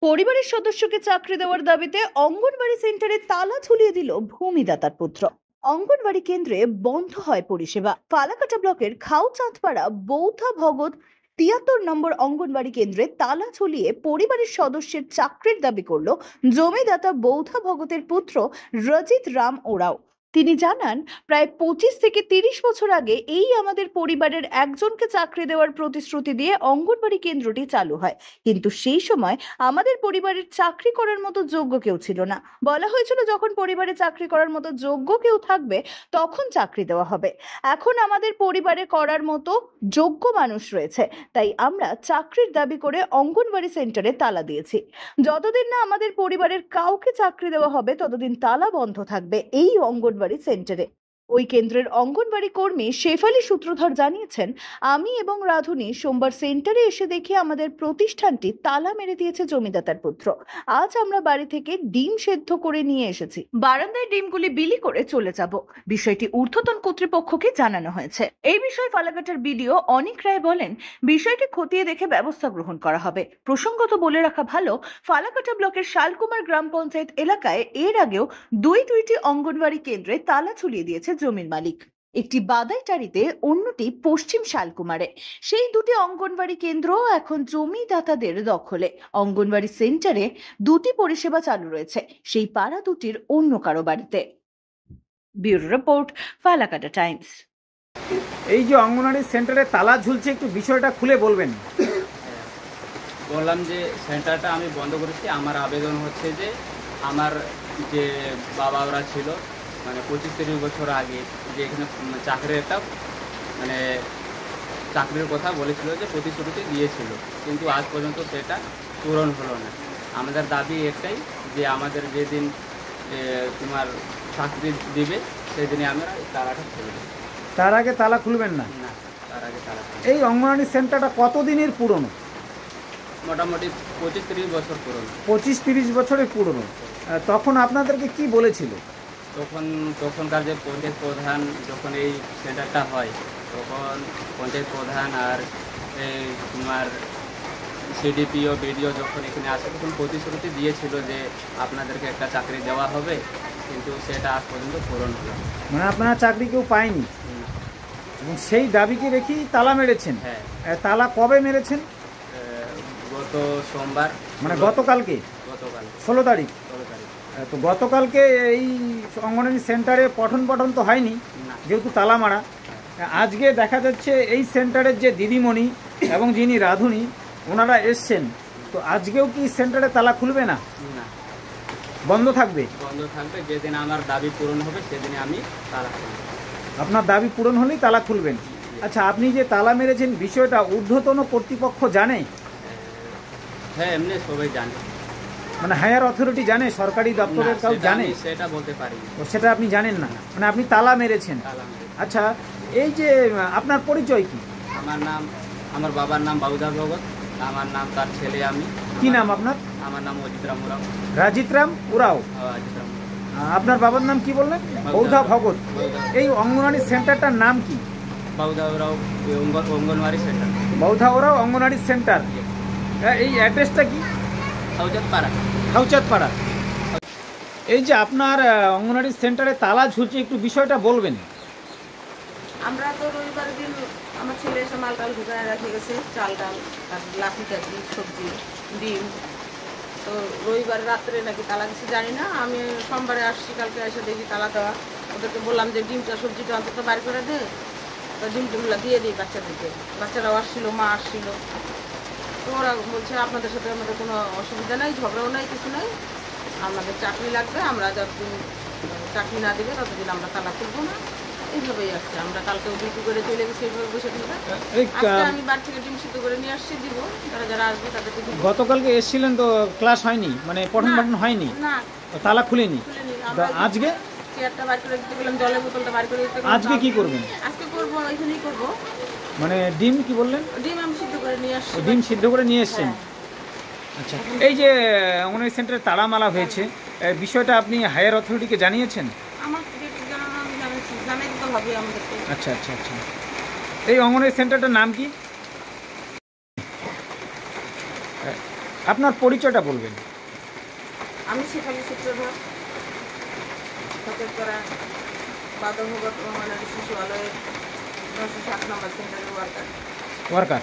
পরিবারের সদস্যকে চাকরি দেওয়ার দাবিতে অঙ্গনবাড়ি সেন্টারে তালা ঝুলিয়ে দিল ভূমিদাতার পুত্র। অঙ্গনবাড়ি কেন্দ্রে বন্ধ হয় পরিষেবা। ফালাকাটা ব্লকের খাউচাঁদপাড়া বৌথা ভগত ৭৩ নম্বর অঙ্গনবাড়ি কেন্দ্রে তালা ঝুলিয়ে পরিবারের সদস্যের চাকরির দাবি করল জমিদাতা বৌথা ভগতের পুত্র রজিত রাম ওরাও। তিনি জানান, প্রায় ২৫ থেকে ৩০ বছর আগে এই আমাদের পরিবারের একজনকে চাকরি দেওয়ার প্রতিশ্রুতি দিয়ে অঙ্গনবাড়ি কেন্দ্রটি চালু হয়, কিন্তু সেই সময় আমাদের পরিবারের চাকরি করার মতো যোগ্য কেউ ছিল না। বলা হয়েছিল যখন পরিবারে চাকরি করার মতো যোগ্য কেউ থাকবে তখন চাকরি দেওয়া হবে। এখন আমাদের পরিবারে করার মতো যোগ্য মানুষ রয়েছে, তাই আমরা চাকরির দাবি করে অঙ্গনবাড়ি সেন্টারে তালা দিয়েছি। যতদিন না আমাদের পরিবারের কাউকে চাকরি দেওয়া হবে ততদিন তালা বন্ধ থাকবে এই অঙ্গনবাড়ি সেন্টারে। ওই কেন্দ্রের অঙ্গনবাড়ি কর্মী শেফালি সূত্রধর জানিয়েছেন, আমি এবং রাধুনী সোমবার সেন্টারে এসে দেখি আমাদের প্রতিষ্ঠানটি তালা মেরে দিয়েছে জমিদাতার পুত্র। আজ আমরা বাড়ি থেকে ডিম সেদ্ধ করে নিয়ে এসেছি, বারান্দায় ডিমগুলি বিলি করে চলে যাব। বিষয়টি ঊর্ধ্বতন কর্তৃপক্ষকে জানানো হয়েছে। এই বিষয়ে ফালাকাটার বিডিও অনিক রায় বলেন, বিষয়টি খতিয়ে দেখে ব্যবস্থা গ্রহণ করা হবে। প্রসঙ্গত বলে রাখা ভালো, ফালাকাটা ব্লকের শালকুমার গ্রাম পঞ্চায়েত এলাকায় এর আগেও দুইটি অঙ্গনবাড়ি কেন্দ্রে তালা ঝুলিয়ে দিয়েছে জমির মালিক। একটি বাদাইটারিতে, অন্যটি পশ্চিম শালকুমারে। সেই দুটি অঙ্গনবাড়ি কেন্দ্র এখন জমিদাতাদের দখলে। অঙ্গনবাড়ি সেন্টারে দুটি পরিষেবা চালু রয়েছে, সেই পাড়া দুটির অন্য কারো বাড়িতে। Bureau report, Falakata Times. এই যে অঙ্গনবাড়ি সেন্টারে তালা ঝুলছে, একটু বিষয়টা খুলে বলবেন। বললাম যে সেন্টারটা আমি বন্ধ করেছি। আমার আবেদন হচ্ছে যে আমার যে বাবারা ছিল মানে ২৫-৩০ বছর আগে যে এখানে চাকরির একটা মানে চাকরির কথা বলেছিল, যে প্রতিশ্রুতি দিয়েছিল, কিন্তু আজ পর্যন্ত সেটা পূরণ হলো না। আমাদের দাবি একটাই যে আমাদের যেদিন তোমার চাকরি দিবে সেদিনে আমরা তালাটা খুলব। তার আগে তালা খুলবেন না? না, তার আগে তালা। এই অঙ্গনবাড়ি সেন্টারটা কতদিনের পুরনো? মোটামুটি ২৫-৩০ বছর পুরনো। ২৫-৩০ বছরের পুরনো। তখন আপনাদেরকে কি বলেছিল? তখনকার যে পঞ্চায়েত প্রধান যখন এই সেন্টারটা হয়, তখন পঞ্চায়েত প্রধান আর এই তোমার সিডিপিও বিডিও যখন এখানে আসে তখন প্রতিশ্রুতি দিয়েছিল যে আপনাদেরকে একটা চাকরি দেওয়া হবে, কিন্তু সেটা আজ পর্যন্ত পূরণ হলো। মানে আপনারা চাকরি কেউ পায়নি, এবং সেই দাবিকে রেখেই তালা মেরেছেন? হ্যাঁ। তালা কবে মেরেছেন? গত সোমবার, মানে গতকালকে? গতকাল ১৬ তারিখ। তো গতকালকে এই অঙ্গনবাড়ি সেন্টারে পঠন তো হয়নি যেহেতু তালা মারা। আজকে দেখা যাচ্ছে এই সেন্টারের যে দিদিমণি এবং যিনি রাধুনী ওনারা এসছেন, তো আজকেও কি সেন্টারে তালা খুলবে না? না, বন্ধ থাকবে? বন্ধ থাকবে। যেদিন আমার দাবি পূরণ হবে সেদিনে আমি তালা খুলব। আপনার দাবি পূরণ হলেই তালা খুলবেন? আচ্ছা, আপনি যে তালা মেরেছেন বিষয়টা ঊর্ধ্বতন কর্তৃপক্ষ জানে? হ্যাঁ, এমনি সবাই জানে। মানে হায়ার অথরিটি জানে, সরকারি দপ্তরের কাউ জানে? সেটা বলতে পারি। সেটা আপনি জানেন না, মানে আপনি তালা মেরেছেন। আচ্ছা, এই যে আপনার পরিচয় কি? আমার বাবার নাম বাউদা ভগত, আমার নাম, তার ছেলে আমি। কি নাম আপনার? আমার নাম অজিত রাম ওরাও। রাজিত রাম ওরাও? আপনার বাবার নাম কি বললেন? বৌধা ভগত। এই অঙ্গনওয়াড়ি সেন্টারটার নাম কি? বাউদা ওরাও অঙ্গনওয়াড়ি সেন্টার। বৌধা ওরাও অঙ্গনওয়াড়ি সেন্টার। এই অ্যাড্রেসটা কি? খাউচাঁদপাড়া। এই যে আপনার অঙ্গনওয়াড়ি সেন্টারে তালা ঝুলছে, একটু বিষয়টা বলবেন। আমরা তো রবিবার দিন আমার ছেলে এসে মাল টাল ঢুকায় রেখে গেছে, চাল ডাল, তারপর লাঠি টাঠি, সবজি, ডিম। তো রবিবার রাত্রে নাকি তালা দিচ্ছে, জানি না। আমি সোমবারে আসছি, কালকে এসে দেখি তালা দেওয়া। ওদেরকে বললাম যে ডিমটা সবজিটা অন্তত বাড়ি করে দে, তো ডিমগুলো দিয়ে দিই বাচ্চাদেরকে। বাচ্চারাও আসছিল, মা আসছিল। তো ওরা বলছে আপনাদের সাথে আমাদের কোনো অসুবিধা নাই, ঝগড়াও নাই, কিছু নাই, আমাদের চাকরি লাগবে, আমরা যতদিন চাকরি না দেবে ততদিন আমরা তালা খুলবো না। এইভাবেই আসছে। আমরা কালকেও ডিউটি করে চলে গেছি, এইভাবে বসে থাকবে। আমি বাড়ি থেকে ডিম সিদ্ধ করে নিয়ে আসছি, দিব যারা আসবে তাদেরকে। গতকালকে এসেছিলেন তো ক্লাস হয়নি, মানে পঠন হয়নি? না, তালা খুলেনি। আজকে চেয়ারটা বার করে দিতে গেলাম, জলের বোতলটা বার করে দিতে গেলাম। আজকে কি করবেন? আজকে করবো, এখানেই করবো। মানে ডিম কি বললেন? ডিম আমি সিদ্ধ করে নিয়ে আসছি। ডিম সিদ্ধ করে নিয়ে এসছেন? আচ্ছা, এই যে অঙ্গনওয়াড়ি সেন্টারে তালা মারা হয়েছে, বিষয়টা আপনি হায়ার অথরিটিকে জানিয়েছেন? আচ্ছা আচ্ছা আচ্ছা। এই অঙ্গনওয়াড়ি সেন্টারটার নাম কি? আপনার পরিচয়টা বলবেন। আমি শেফালি সূত্রধর, সচেতরা বাদভগত অঙ্গনারী শিশু আলয়ের 907 নম্বর সেন্টারের ওয়ার্কার।